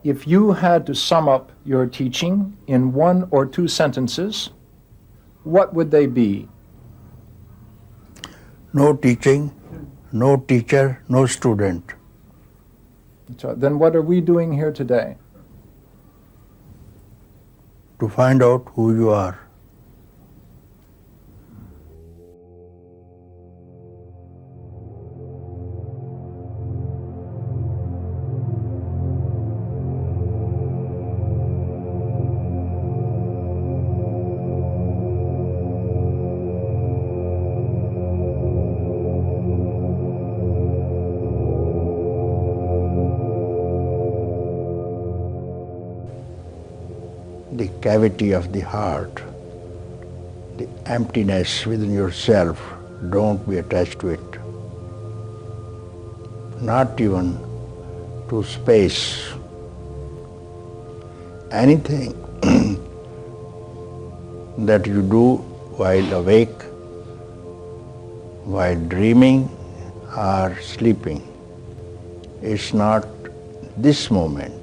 If you had to sum up your teaching in one or two sentences, what would they be? No teaching, no teacher, no student. So then what are we doing here today? To find out who you are. The cavity of the heart, the emptiness within yourself, don't be attached to it. Not even to space. Anything that you do while awake, while dreaming or sleeping, is not this moment.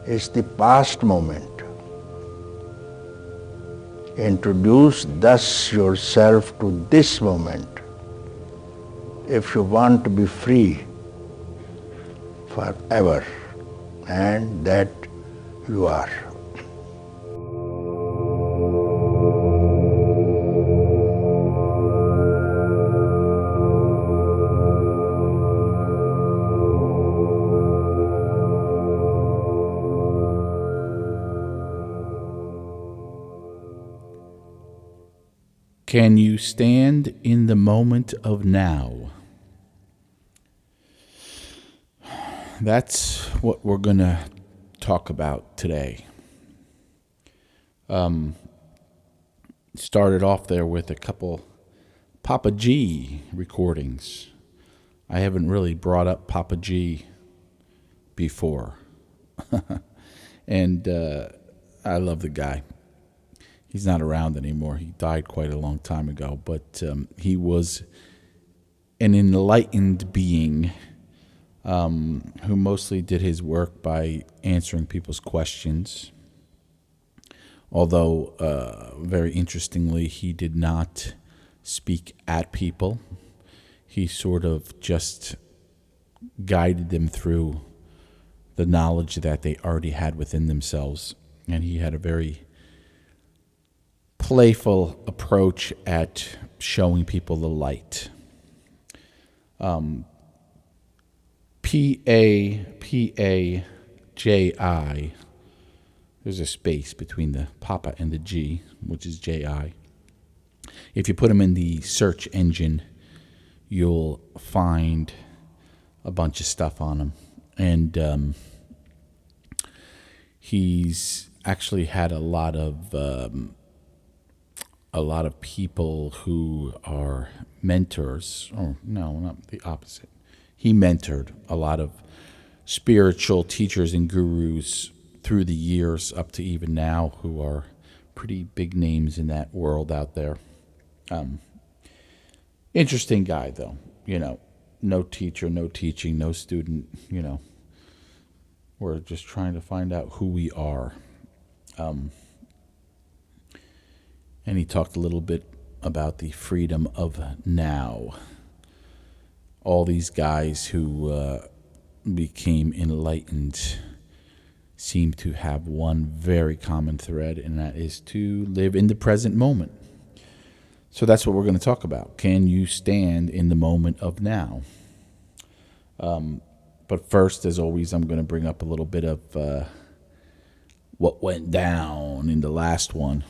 It's the past moment. Introduce thus yourself to this moment if you want to be free forever, and that you are. Can you stand in the moment of now? That's what we're going to talk about today. Started off there with a couple Papa G recordings. I haven't really brought up Papa G before. And I love the guy. He's not around anymore. He died quite a long time ago, but he was an enlightened being who mostly did his work by answering people's questions. Although, very interestingly, he did not speak at people. He sort of just guided them through the knowledge that they already had within themselves. And he had a very playful approach at showing people the light. P-A-P-A-J-I. There's a space between the Papa and the G, which is J-I. If you put him in the search engine, you'll find a bunch of stuff on him. And he's actually had a lot of people who are mentors. Oh, no, not the opposite. He mentored a lot of spiritual teachers and gurus through the years up to even now who are pretty big names in that world out there. Interesting guy, though. You know, no teacher, no teaching, no student, you know. We're just trying to find out who we are. And he talked a little bit about the freedom of now. All these guys who became enlightened seem to have one very common thread, and that is to live in the present moment. So that's what we're going to talk about. Can you stand in the moment of now? But first, as always, I'm going to bring up a little bit of what went down in the last one.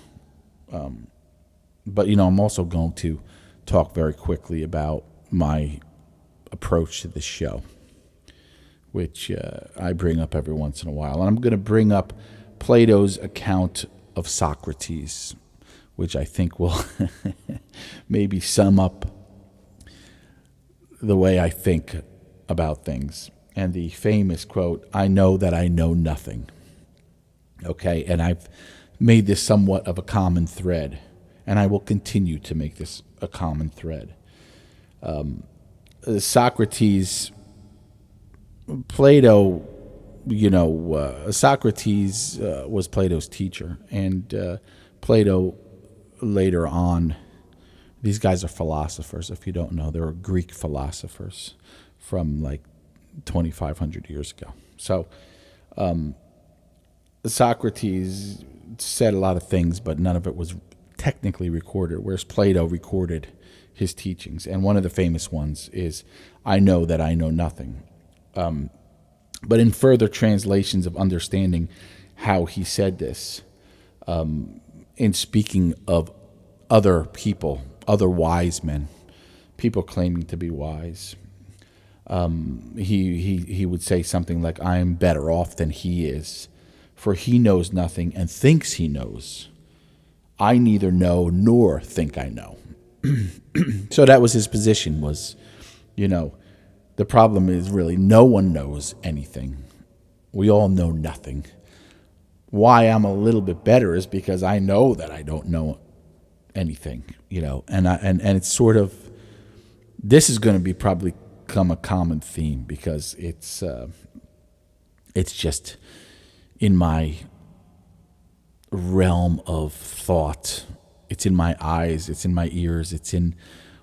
But, you know, I'm also going to talk very quickly about my approach to the show, which I bring up every once in a while. And I'm going to bring up Plato's account of Socrates, which I think will maybe sum up the way I think about things. And the famous quote, "I know that I know nothing." Okay, and I've made this somewhat of a common thread, and I will continue to make this a common thread. Socrates, Plato Socrates was Plato's teacher, and Plato later on, these guys are philosophers. If you don't know, they were Greek philosophers from like 2,500 years ago. So Socrates said a lot of things, but none of it was technically recorded, whereas Plato recorded his teachings. And one of the famous ones is, "I know that I know nothing." But in further translations of understanding how he said this, in speaking of other people, other wise men, people claiming to be wise, he would say something like, "I am better off than he is, for he knows nothing and thinks he knows. I neither know nor think I know." So that was his position, was, the problem is really no one knows anything. We all know nothing. Why I'm a little bit better is because I know that I don't know anything, and it's sort of, this is going to be probably become a common theme, because it's just in my realm of thought. It's in my eyes, it's in my ears, it's in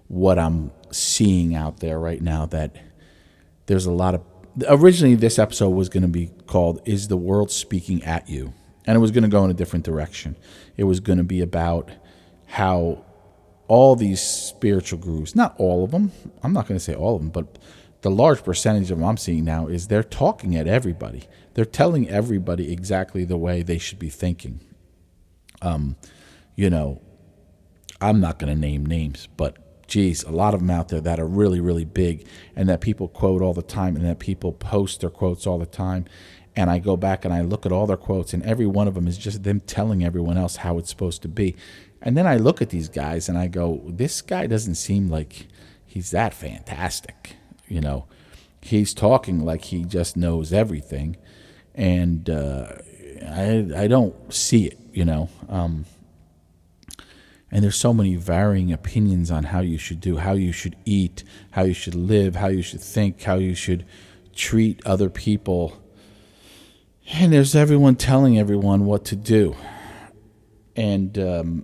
what I'm seeing out there right now, that there's a lot of, originally this episode was going to be called "Is the World Speaking at You?" And it was going to go in a different direction. It was going to be about how all these spiritual gurus, not all of them, I'm not going to say all of them, but the large percentage of them I'm seeing now, is they're talking at everybody. They're telling everybody exactly the way they should be thinking. I'm not going to name names, but geez, a lot of them out there that are really, really big, and that people quote all the time, and that people post their quotes all the time. And I go back and I look at all their quotes, and every one of them is just them telling everyone else how it's supposed to be. And then I look at these guys and I go, this guy doesn't seem like he's that fantastic. He's talking like he just knows everything, and I don't see it. And there's so many varying opinions on how you should do, how you should eat, how you should live, how you should think, how you should treat other people. And there's everyone telling everyone what to do. And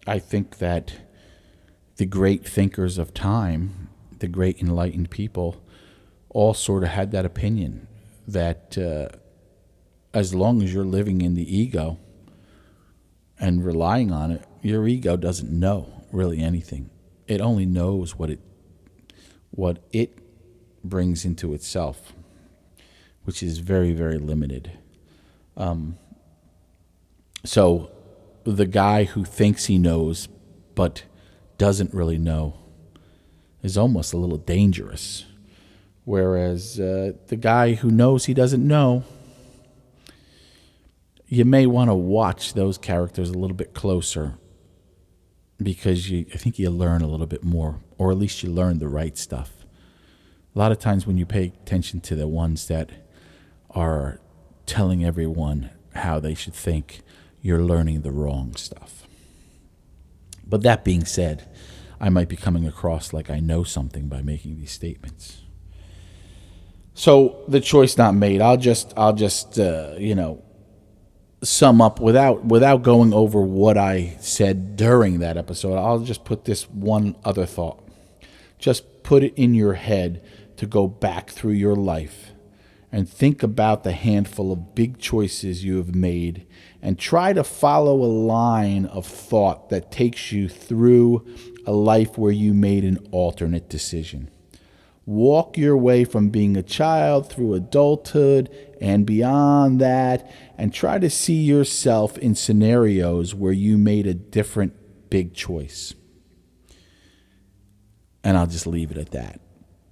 I think that the great thinkers of time, the great enlightened people, all sort of had that opinion, that as long as you're living in the ego and relying on it, your ego doesn't know really anything. It only knows what it brings into itself, which is very, very limited. So the guy who thinks he knows but doesn't really know is almost a little dangerous. Whereas the guy who knows he doesn't know, you may want to watch those characters a little bit closer, because I think you learn a little bit more, or at least you learn the right stuff. A lot of times when you pay attention to the ones that are telling everyone how they should think, you're learning the wrong stuff. But that being said, I might be coming across like I know something by making these statements. So the choice not made. I'll just sum up without going over what I said during that episode. I'll just put this one other thought. Just put it in your head to go back through your life and think about the handful of big choices you have made, and try to follow a line of thought that takes you through a life where you made an alternate decision. Walk your way from being a child through adulthood and beyond that, and try to see yourself in scenarios where you made a different big choice. And I'll just leave it at that.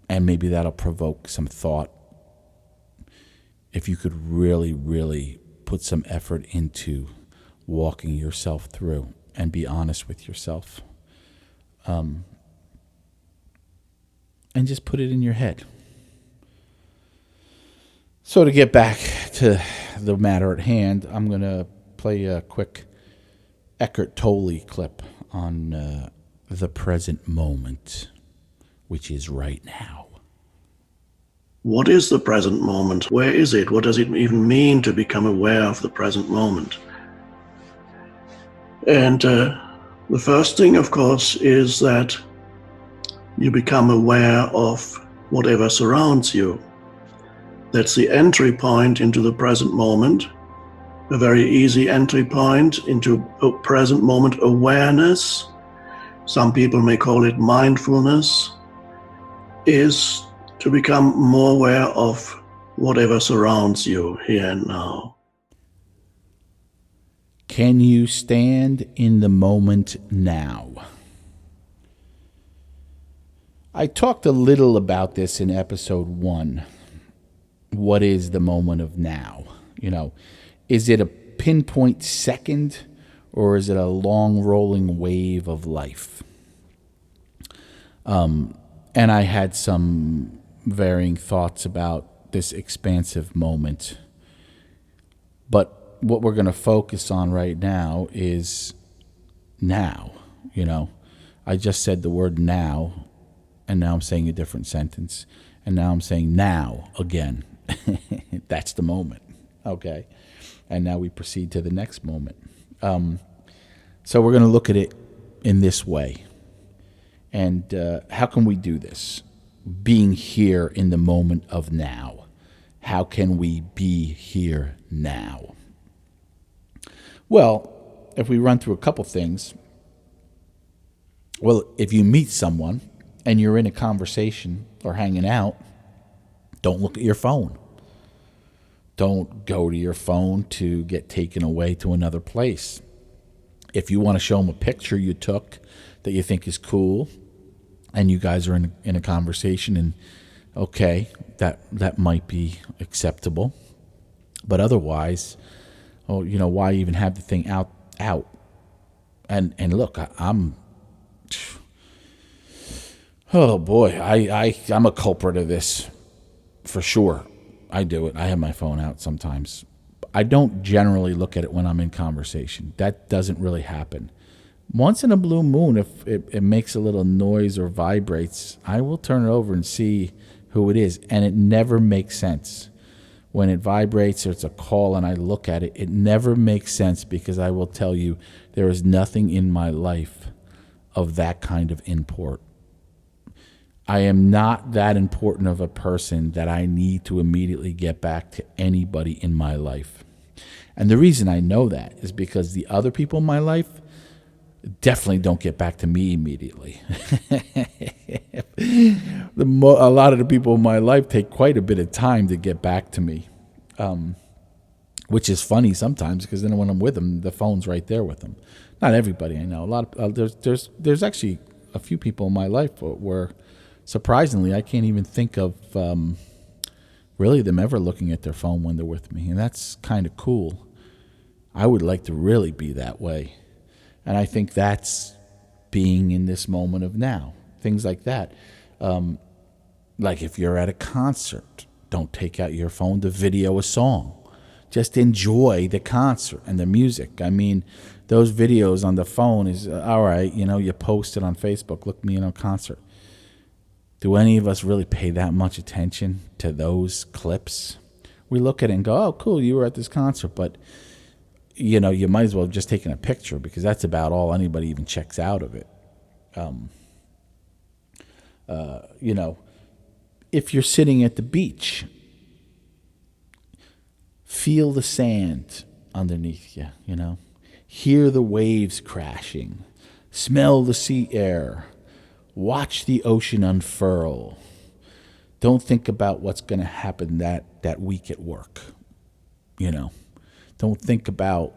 And maybe that'll provoke some thought, if you could really, really put some effort into walking yourself through and be honest with yourself. And just put it in your head. So to get back to the matter at hand, I'm going to play a quick Eckhart Tolle clip on the present moment, which is right now. what is the present moment? Where is it? What does it even mean to become aware of the present moment? And the first thing, of course, is that you become aware of whatever surrounds you. That's the entry point into the present moment, a very easy entry point into a present moment awareness. Some people may call it mindfulness, is to become more aware of whatever surrounds you here and now. Can you stand in the moment now? I talked a little about this in episode 1. What is the moment of now? Is it a pinpoint second, or is it a long rolling wave of life? And I had some varying thoughts about this expansive moment. But what we're going to focus on right now is now. I just said the word now, and now I'm saying a different sentence. And now I'm saying now again. That's the moment. Okay. And now we proceed to the next moment. So we're going to look at it in this way. And how can we do this? Being here in the moment of now. How can we be here now? Well, if we run through a couple things. Well, if you meet someone and you're in a conversation or hanging out, don't look at your phone. Don't go to your phone to get taken away to another place. If you want to show them a picture you took that you think is cool, and you guys are in a conversation, and okay, that might be acceptable. But otherwise, why even have the thing out? And look, I'm oh boy, I'm a culprit of this for sure. I do it. I have my phone out sometimes. I don't generally look at it when I'm in conversation. That doesn't really happen. Once in a blue moon, if it makes a little noise or vibrates, I will turn it over and see who it is. And it never makes sense. When it vibrates or it's a call and I look at it, it never makes sense, because I will tell you there is nothing in my life of that kind of import. I am not that important of a person that I need to immediately get back to anybody in my life. And the reason I know that is because the other people in my life definitely don't get back to me immediately. A lot of the people in my life take quite a bit of time to get back to me, which is funny sometimes, because then when I'm with them, the phone's right there with them. Not everybody, I know. There's actually a few people in my life where, surprisingly, I can't even think of really them ever looking at their phone when they're with me, and that's kind of cool. I would like to really be that way. And I think that's being in this moment of now. Things like that. Like if you're at a concert, don't take out your phone to video a song. Just enjoy the concert and the music. I mean, those videos on the phone is, all right, you post it on Facebook, look me in a concert. Do any of us really pay that much attention to those clips? We look at it and go, oh, cool, you were at this concert, but you might as well have just taken a picture, because that's about all anybody even checks out of it. If you're sitting at the beach, feel the sand underneath you, hear the waves crashing, smell the sea air, watch the ocean unfurl. Don't think about what's going to happen that week at work, Don't think about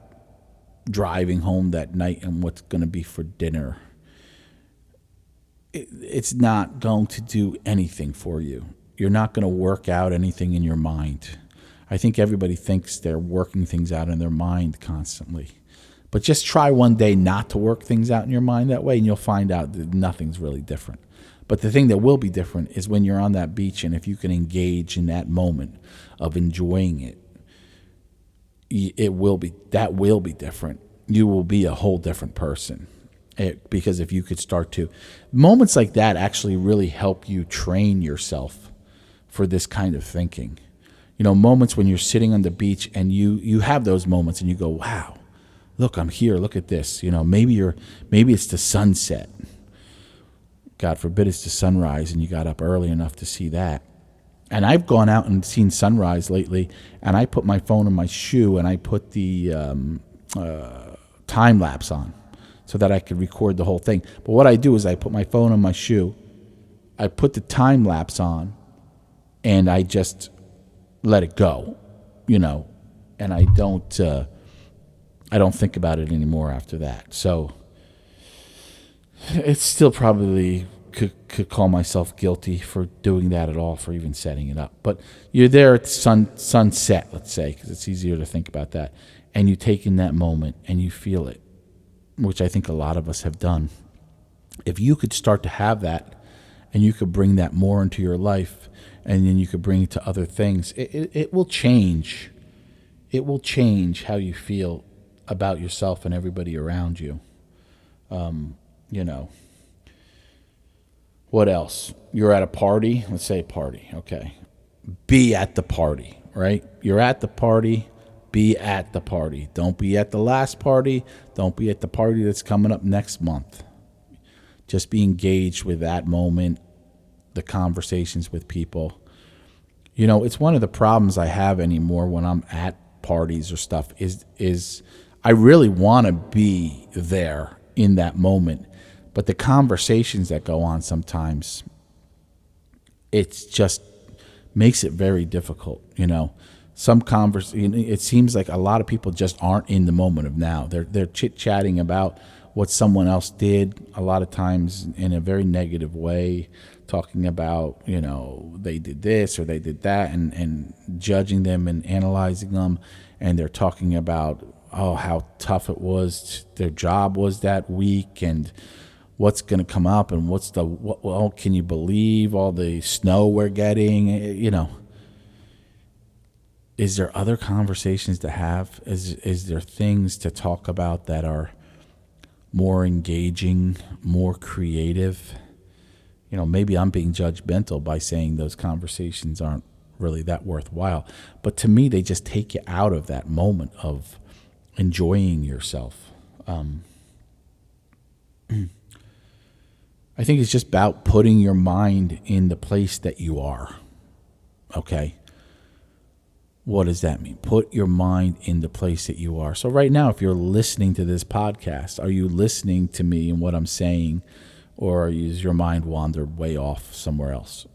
driving home that night and what's going to be for dinner. It's not going to do anything for you. You're not going to work out anything in your mind. I think everybody thinks they're working things out in their mind constantly. But just try one day not to work things out in your mind that way, and you'll find out that nothing's really different. But the thing that will be different is when you're on that beach, and if you can engage in that moment of enjoying it, that will be different. You will be a whole different person. Because if you could start to, moments like that actually really help you train yourself for this kind of thinking. You know, moments when you're sitting on the beach and you have those moments and you go, wow, look, I'm here, look at this. You know, maybe it's the sunset. God forbid it's the sunrise and you got up early enough to see that. And I've gone out and seen sunrise lately, and I put my phone in my shoe and I put the time lapse on so that I could record the whole thing. But what I do is I put my phone on my shoe, I put the time lapse on, and I just let it go, you know, and I don't think about it anymore after that. So it's still probably could call myself guilty for doing that at all, for even setting it up. But you're there at sunset, let's say, because it's easier to think about that, and you take in that moment and you feel it, which I think a lot of us have done. If you could start to have that, and you could bring that more into your life, and then you could bring it to other things, it will change. It will change how you feel about yourself and everybody around you. You know. What else? You're at a party. Let's say a party. Okay. Be at the party, right? You're at the party. Be at the party. Don't be at the last party. Don't be at the party that's coming up next month. Just be engaged with that moment, the conversations with people. You know, it's one of the problems I have anymore when I'm at parties or stuff is I really want to be there in that moment. But the conversations that go on sometimes, it's just makes it very difficult, you know. It seems like a lot of people just aren't in the moment of now. They're chit-chatting about what someone else did, a lot of times in a very negative way, talking about, you know, they did this or they did that, and judging them and analyzing them. And they're talking about, oh, how tough it was, their job was that week, and what's going to come up, and well, can you believe all the snow we're getting, you know. Is there other conversations to have? Is there things to talk about that are more engaging, more creative? You know, maybe I'm being judgmental by saying those conversations aren't really that worthwhile. But to me, they just take you out of that moment of enjoying yourself. I think it's just about putting your mind in the place that you are. Okay? What does that mean? Put your mind in the place that you are. So right now, if you're listening to this podcast, are you listening to me and what I'm saying, or is your mind wandered way off somewhere else?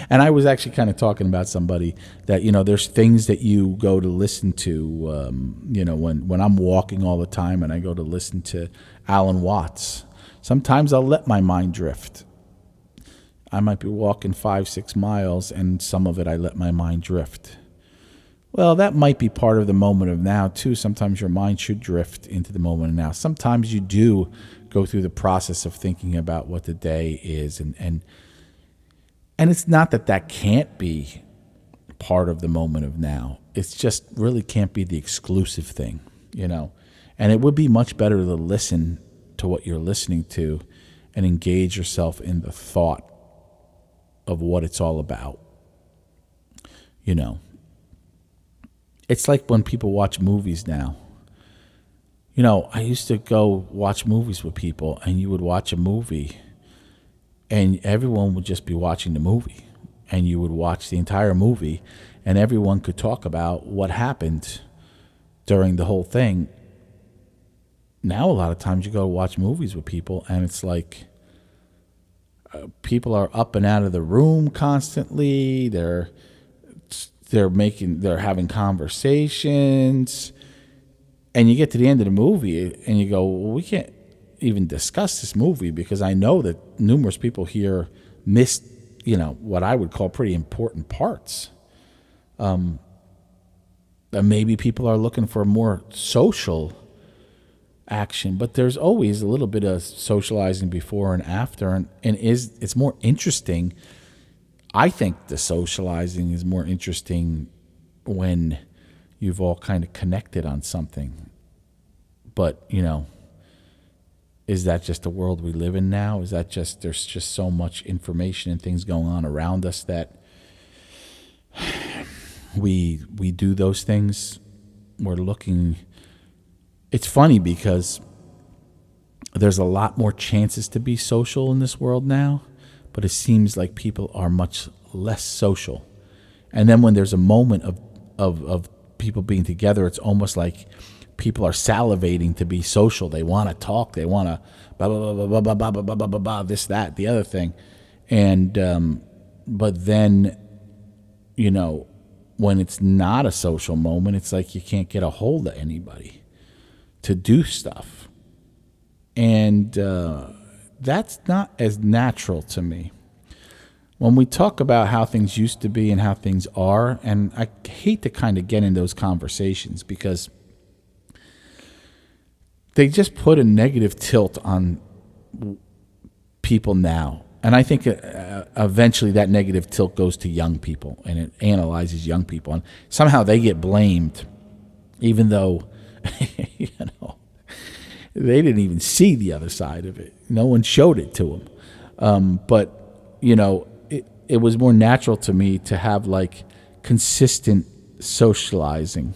And I was actually kind of talking about somebody that, you know, there's things that you go to listen to, you know, when I'm walking all the time and I go to listen to Alan Watts, sometimes I'll let my mind drift. I might be walking 5-6 miles, and some of it I let my mind drift. Well, that might be part of the moment of now, too. Sometimes your mind should drift into the moment of now. Sometimes you do go through the process of thinking about what the day is. And it's not that can't be part of the moment of now. It's just really can't be the exclusive thing, you know. And it would be much better to listen to what you're listening to and engage yourself in the thought of what it's all about, you know. It's like when people watch movies now. You know, I used to go watch movies with people, and you would watch a movie, and everyone would just be watching the movie. And you would watch the entire movie, and everyone could talk about what happened during the whole thing. Now, a lot of times you go watch movies with people, and it's like people are up and out of the room constantly. They're having conversations, and you get to the end of the movie and you go, well, we can't even discuss this movie because I know that numerous people here missed, you know, what I would call pretty important parts. And maybe people are looking for more social action, but there's always a little bit of socializing before and after, and it's more interesting. I think the socializing is more interesting when you've all kind of connected on something. But, you know, is that just the world we live in now? Is that just, there's just so much information and things going on around us that we do those things. We're looking. It's funny because there's a lot more chances to be social in this world now, but it seems like people are much less social. And then when there's a moment of people being together, it's almost like people are salivating to be social. They want to talk. They want to blah, blah, blah, blah, blah, blah, blah, blah, blah, blah, this, that, the other thing. And, but then, you know, when it's not a social moment, it's like you can't get a hold of anybody to do stuff. And that's not as natural to me. When we talk about how things used to be and how things are, and I hate to kind of get in those conversations because they just put a negative tilt on people now. And I think eventually that negative tilt goes to young people, and it analyzes young people. And somehow they get blamed, even though, you know, they didn't even see the other side of it. No one showed it to them. But, you know, it was more natural to me to have, like, consistent socializing.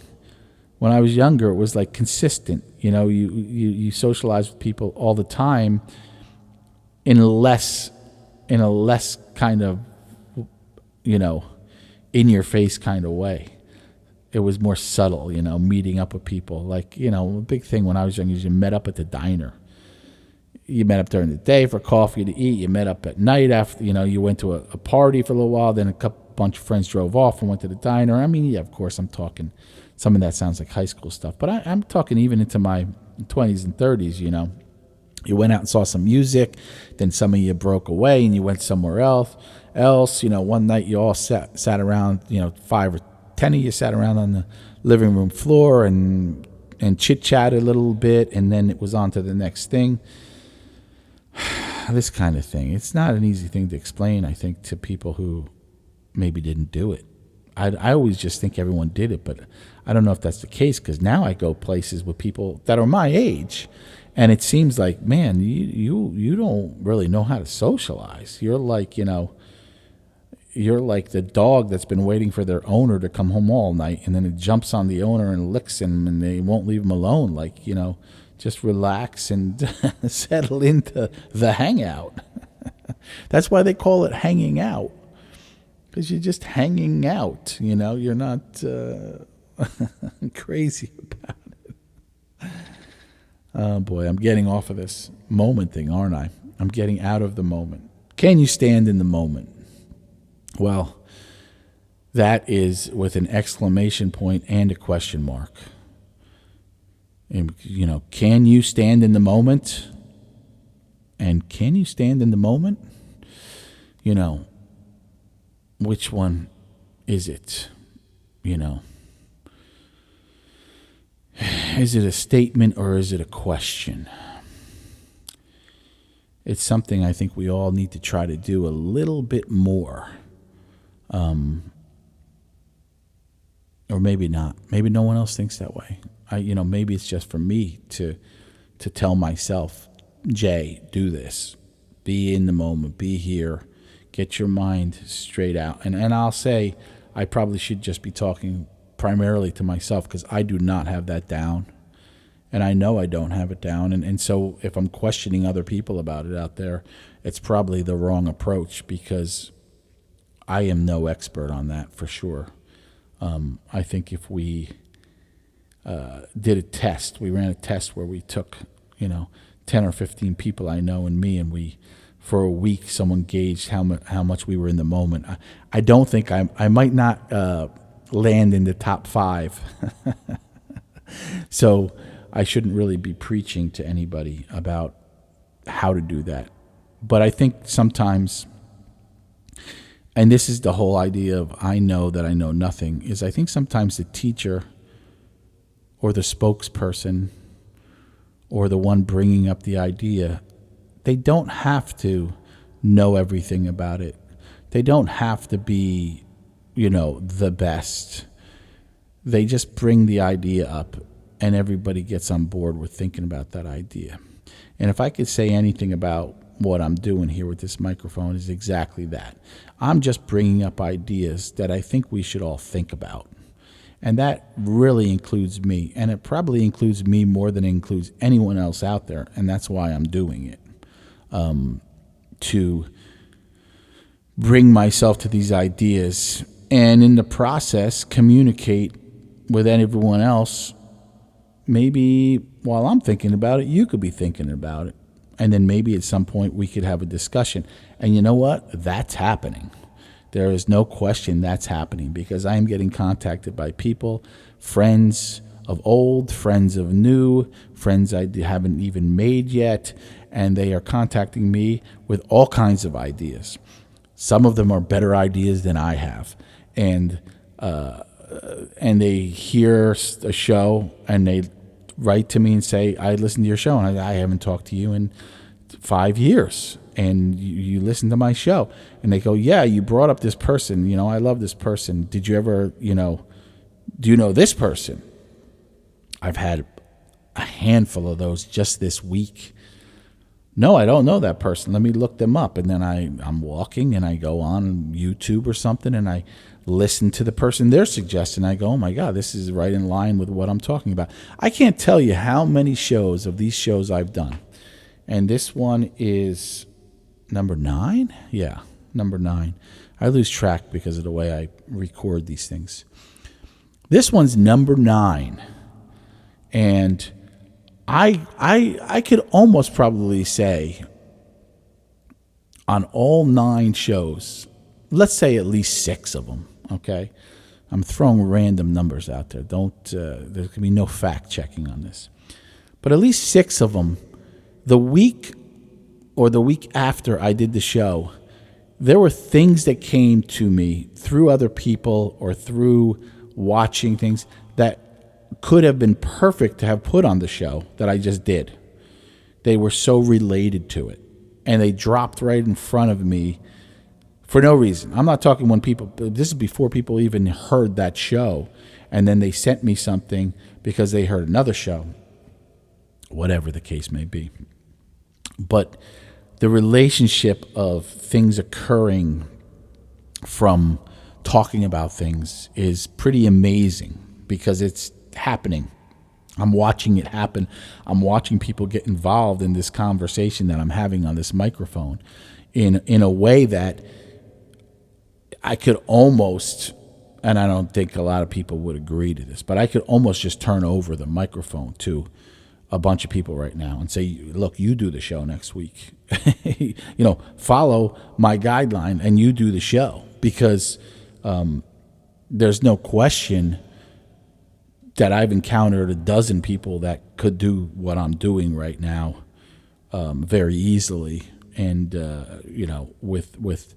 When I was younger, it was, like, consistent. You know, you socialize with people all the time in a less kind of, you know, in-your-face kind of way. It was more subtle, you know, meeting up with people. Like, you know, a big thing when I was young is you met up at the diner. You met up during the day for coffee to eat. You met up at night after, you know, you went to a party for a little while. Then bunch of friends drove off and went to the diner. I mean, yeah, of course, I'm talking, some of that sounds like high school stuff. But I'm talking even into my 20s and 30s, you know. You went out and saw some music. Then some of you broke away and you went somewhere else. You know, one night you all sat around, you know, 5 or 10 of you sat around on the living room floor and chit-chatted a little bit, and then it was on to the next thing. This kind of thing. It's not an easy thing to explain, I think, to people who maybe didn't do it. I always just think everyone did it, but I don't know if that's the case, because now I go places with people that are my age, and it seems like, man, you don't really know how to socialize. You're like, you know, you're like the dog that's been waiting for their owner to come home all night, and then it jumps on the owner and licks him, and they won't leave him alone. Like, you know, just relax and settle into the hangout. That's why they call it hanging out, because you're just hanging out. You know, you're not crazy about it. Oh boy, I'm getting off of this moment thing, aren't I? I'm getting out of the moment. Can you stand in the moment? Well, that is with an exclamation point and a question mark. And, you know, can you stand in the moment? And can you stand in the moment? You know, which one is it? You know, is it a statement or is it a question? It's something I think we all need to try to do a little bit more. Or maybe not. Maybe no one else thinks that way. Maybe it's just for me to tell myself, Jay, do this. Be in the moment. Be here. Get your mind straight out. And I'll say I probably should just be talking primarily to myself, because I do not have that down. And I know I don't have it down. And so if I'm questioning other people about it out there, it's probably the wrong approach, because I am no expert on that for sure. I think if we did a test, we ran a test where we took, 10 or 15 people I know and me, and we, for a week, someone gauged how much we were in the moment. I don't think I might not land in the top 5. So I shouldn't really be preaching to anybody about how to do that. But I think sometimes, and this is the whole idea of I know that I know nothing, is I think sometimes the teacher or the spokesperson or the one bringing up the idea, they don't have to know everything about it. They don't have to be, the best. They just bring the idea up, and everybody gets on board with thinking about that idea. And if I could say anything about what I'm doing here with this microphone is exactly that. I'm just bringing up ideas that I think we should all think about. And that really includes me. And it probably includes me more than it includes anyone else out there. And that's why I'm doing it. To bring myself to these ideas and in the process communicate with everyone else. Maybe while I'm thinking about it, you could be thinking about it. And then maybe at some point we could have a discussion. And you know what? That's happening. There is no question that's happening because I am getting contacted by people, friends of old, friends of new, friends I haven't even made yet, and they are contacting me with all kinds of ideas. Some of them are better ideas than I have. And they hear a show and they write to me and say, I listened to your show and I haven't talked to you in 5 years. And you listen to my show. And they go, yeah, you brought up this person. You know, I love this person. Did you ever, do you know this person? I've had a handful of those just this week. No, I don't know that person. Let me look them up. And then I'm walking and I go on YouTube or something and I listen to the person they're suggesting. I go, oh my God, this is right in line with what I'm talking about. I can't tell you how many shows of these shows I've done. And this one is number 9? Yeah, number 9. I lose track because of the way I record these things. This one's number 9. And I could almost probably say on all 9 shows, let's say at least 6 of them, okay? I'm throwing random numbers out there. There can be no fact checking on this. But at least 6 of them, the week or the week after I did the show, there were things that came to me through other people or through watching things that could have been perfect to have put on the show that I just did. They were so related to it. And they dropped right in front of me for no reason. I'm not talking when people, this is before people even heard that show. And then they sent me something because they heard another show. Whatever the case may be. But the relationship of things occurring from talking about things is pretty amazing because it's happening. I'm watching it happen. I'm watching people get involved in this conversation that I'm having on this microphone in a way that I could almost, and I don't think a lot of people would agree to this, but I could almost just turn over the microphone to a bunch of people right now and say, look, you do the show next week. Follow my guideline and you do the show because there's no question that I've encountered a dozen people that could do what I'm doing right now very easily and, with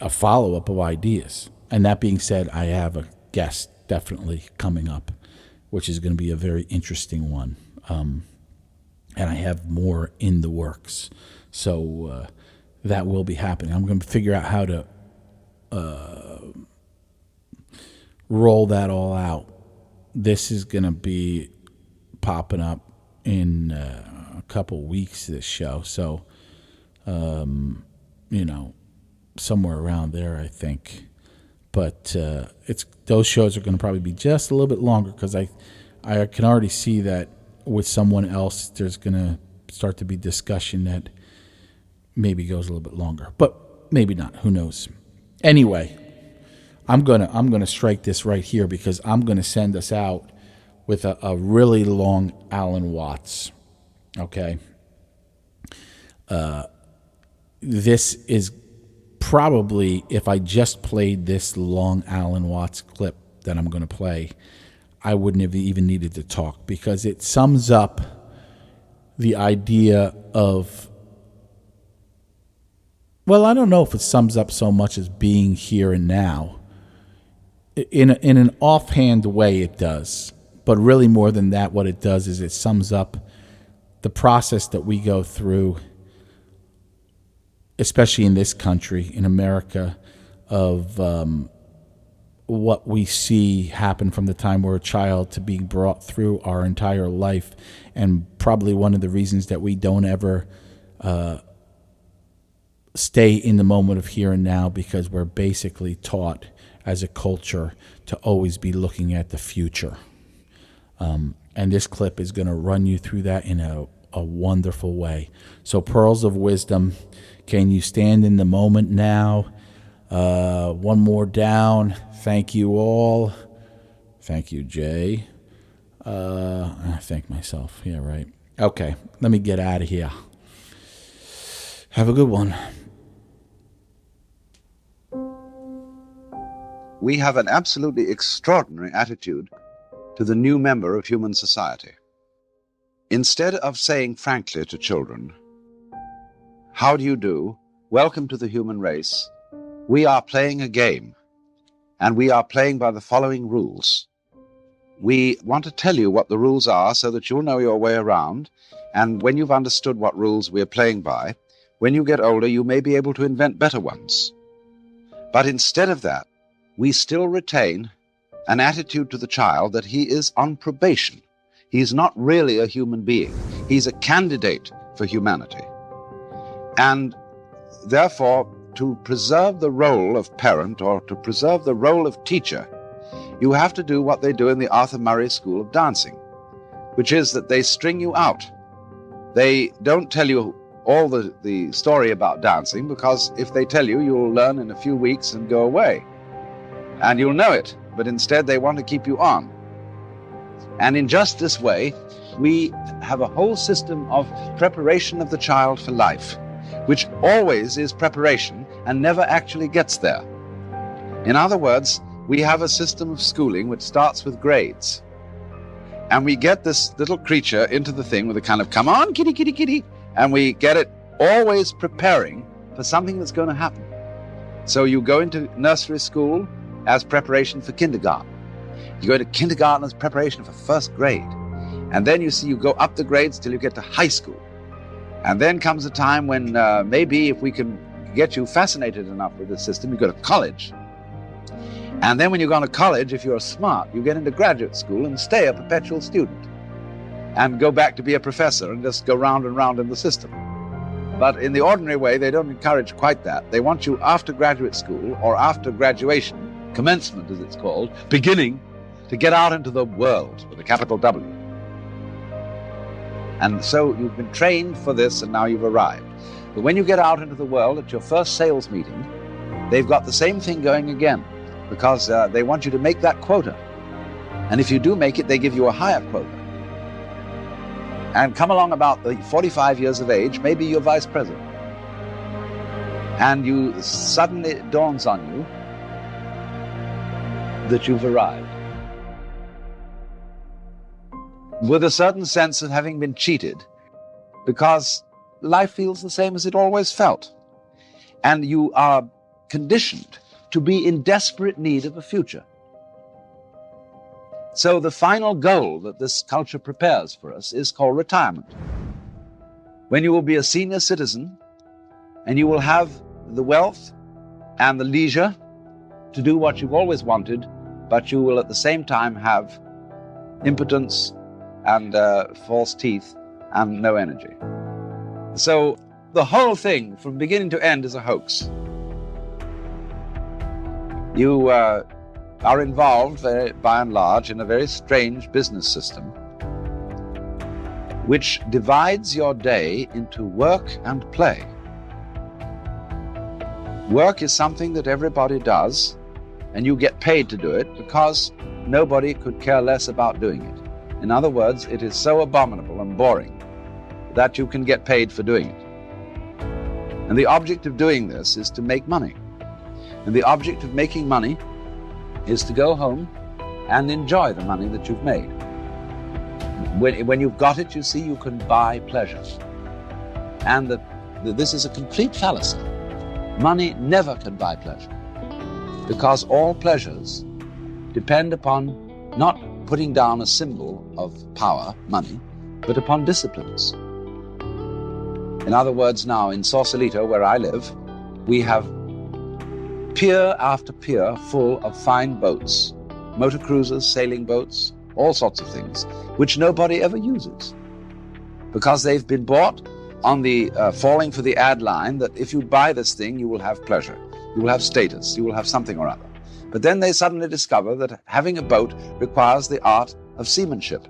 a follow-up of ideas. And that being said, I have a guest definitely coming up, which is going to be a very interesting one. And I have more in the works. So that will be happening. I'm going to figure out how to roll that all out. This is going to be popping up in a couple weeks, this show. So, somewhere around there, I think. But those shows are going to probably be just a little bit longer because I can already see that with someone else there's going to start to be discussion that maybe goes a little bit longer, but maybe not. Who knows? Anyway, I'm gonna strike this right here because I'm gonna send us out with a really long Alan Watts. Okay. This is probably, if I just played this long Alan Watts clip that I'm going to play, I wouldn't have even needed to talk because it sums up the idea of, well, I don't know if it sums up so much as being here and now. In an offhand way, it does. But really more than that, what it does is it sums up the process that we go through, especially in this country, in America, of what we see happen from the time we're a child to being brought through our entire life. And probably one of the reasons that we don't ever stay in the moment of here and now, because we're basically taught as a culture to always be looking at the future. And this clip is going to run you through that in a wonderful way. So, pearls of wisdom. Can you stand in the moment now? One more down. Thank you all. Thank you, Jay. I thank myself. Yeah, right. Okay, let me get out of here. Have a good one. We have an absolutely extraordinary attitude to the new member of human society. Instead of saying frankly to children, "How do you do? Welcome to the human race," we are playing a game, and we are playing by the following rules. We want to tell you what the rules are so that you'll know your way around, and when you've understood what rules we're playing by, when you get older, you may be able to invent better ones. But instead of that, we still retain an attitude to the child that he is on probation. He's not really a human being. He's a candidate for humanity. And therefore, to preserve the role of parent or to preserve the role of teacher, you have to do what they do in the Arthur Murray School of Dancing, which is that they string you out. They don't tell you all the story about dancing, because if they tell you, you'll learn in a few weeks and go away. And you'll know it, but instead they want to keep you on. And in just this way, we have a whole system of preparation of the child for life, which always is preparation and never actually gets there. In other words, we have a system of schooling which starts with grades. And we get this little creature into the thing with a kind of, "Come on, kitty, kitty, kitty," and we get it always preparing for something that's going to happen. So you go into nursery school as preparation for kindergarten. You go to kindergarten as preparation for first grade. And then you go up the grades till you get to high school. And then comes a time when maybe if we can get you fascinated enough with the system, you go to college. And then when you go to college, if you're smart, you get into graduate school and stay a perpetual student and go back to be a professor and just go round and round in the system. But in the ordinary way, they don't encourage quite that. They want you after graduate school or after graduation, commencement as it's called, beginning, to get out into the world with a capital W. And so you've been trained for this and now you've arrived. But when you get out into the world at your first sales meeting, they've got the same thing going again, because they want you to make that quota. And if you do make it, they give you a higher quota. And come along about the 45 years of age, maybe you're vice president. And you suddenly it dawns on you that you've arrived. With a certain sense of having been cheated, because life feels the same as it always felt. And you are conditioned to be in desperate need of a future. So the final goal that this culture prepares for us is called retirement, when you will be a senior citizen and you will have the wealth and the leisure to do what you've always wanted, but you will at the same time have impotence and false teeth and no energy. So the whole thing from beginning to end is a hoax. You are involved, by and large, in a very strange business system which divides your day into work and play. Work is something that everybody does, and you get paid to do it because nobody could care less about doing it. In other words, it is so abominable and boring that you can get paid for doing it. And the object of doing this is to make money. And the object of making money is to go home and enjoy the money that you've made. When you've got it, you see, you can buy pleasure. And this is a complete fallacy. Money never can buy pleasure, because all pleasures depend upon not putting down a symbol of power, money, but upon disciplines. In other words, now in Sausalito, where I live, we have pier after pier full of fine boats, motor cruisers, sailing boats, all sorts of things, which nobody ever uses, because they've been bought on the falling for the ad line that if you buy this thing, you will have pleasure, you will have status, you will have something or other. But then they suddenly discover that having a boat requires the art of seamanship,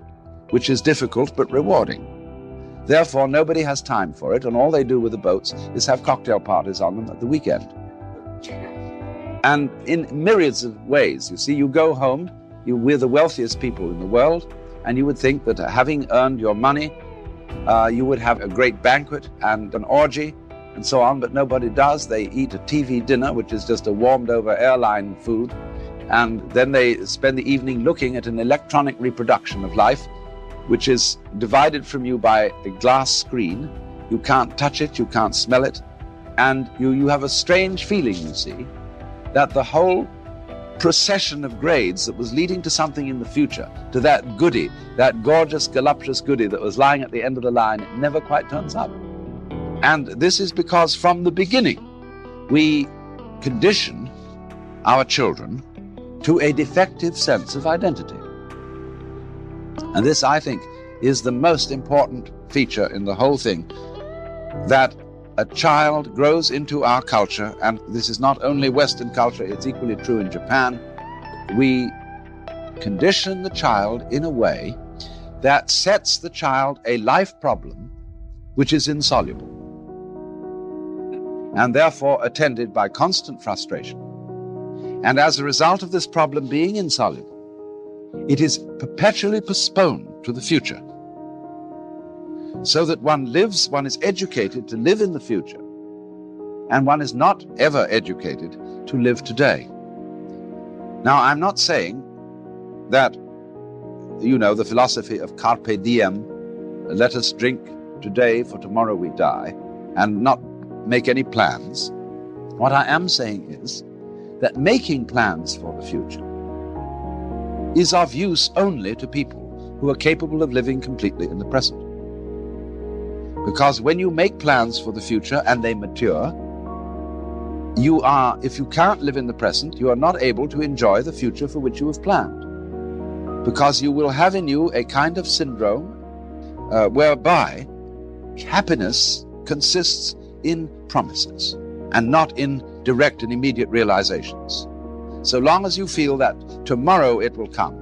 which is difficult but rewarding. Therefore, nobody has time for it, and all they do with the boats is have cocktail parties on them at the weekend. And in myriads of ways, you see, you go home, we're the wealthiest people in the world, and you would think that having earned your money, you would have a great banquet and an orgy and so on, but nobody does. They eat a TV dinner, which is just a warmed over airline food, and then they spend the evening looking at an electronic reproduction of life, which is divided from you by a glass screen. You can't touch it, you can't smell it, and you have a strange feeling, you see, that the whole procession of grades that was leading to something in the future, to that goody, that gorgeous, voluptuous goody that was lying at the end of the line, it never quite turns up. And this is because from the beginning, we condition our children to a defective sense of identity. And this, I think, is the most important feature in the whole thing, that a child grows into our culture, and this is not only Western culture, it's equally true in Japan. We condition the child in a way that sets the child a life problem which is insoluble, and therefore attended by constant frustration. And as a result of this problem being insoluble, it is perpetually postponed to the future, so that one is educated to live in the future, and one is not ever educated to live today. Now, I'm not saying that, the philosophy of carpe diem, let us drink today for tomorrow we die, and not make any plans. What I am saying is that making plans for the future is of use only to people who are capable of living completely in the present. Because when you make plans for the future and they mature, if you can't live in the present, you are not able to enjoy the future for which you have planned. Because you will have in you a kind of syndrome whereby happiness consists in promises and not in direct and immediate realizations. So long as you feel that tomorrow it will come.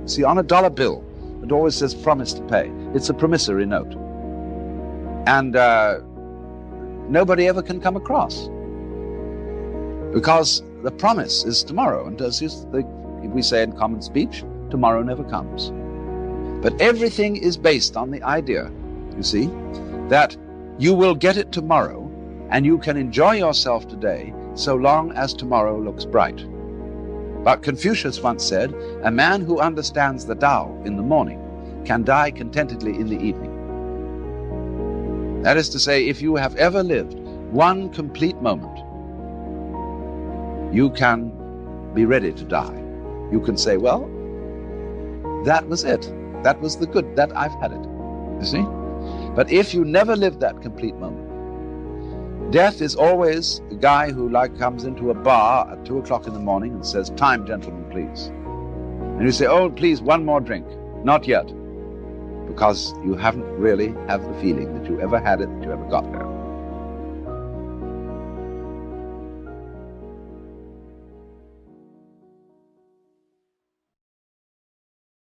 See, on a dollar bill, it always says promise to pay. It's a promissory note. And nobody ever can come across, because the promise is tomorrow, and as we say in common speech, tomorrow never comes. But everything is based on the idea, you see, that you will get it tomorrow, and you can enjoy yourself today so long as tomorrow looks bright. But Confucius once said, a man who understands the Tao in the morning can die contentedly in the evening. That is to say, if you have ever lived one complete moment, you can be ready to die. You can say, well, that was it. That was the good, that I've had it. You see? But if you never lived that complete moment, death is always a guy who comes into a bar at 2 o'clock in the morning and says, time, gentlemen, please. And you say, oh, please, one more drink. Not yet. Because you haven't really have the feeling that you ever had it, that you ever got there.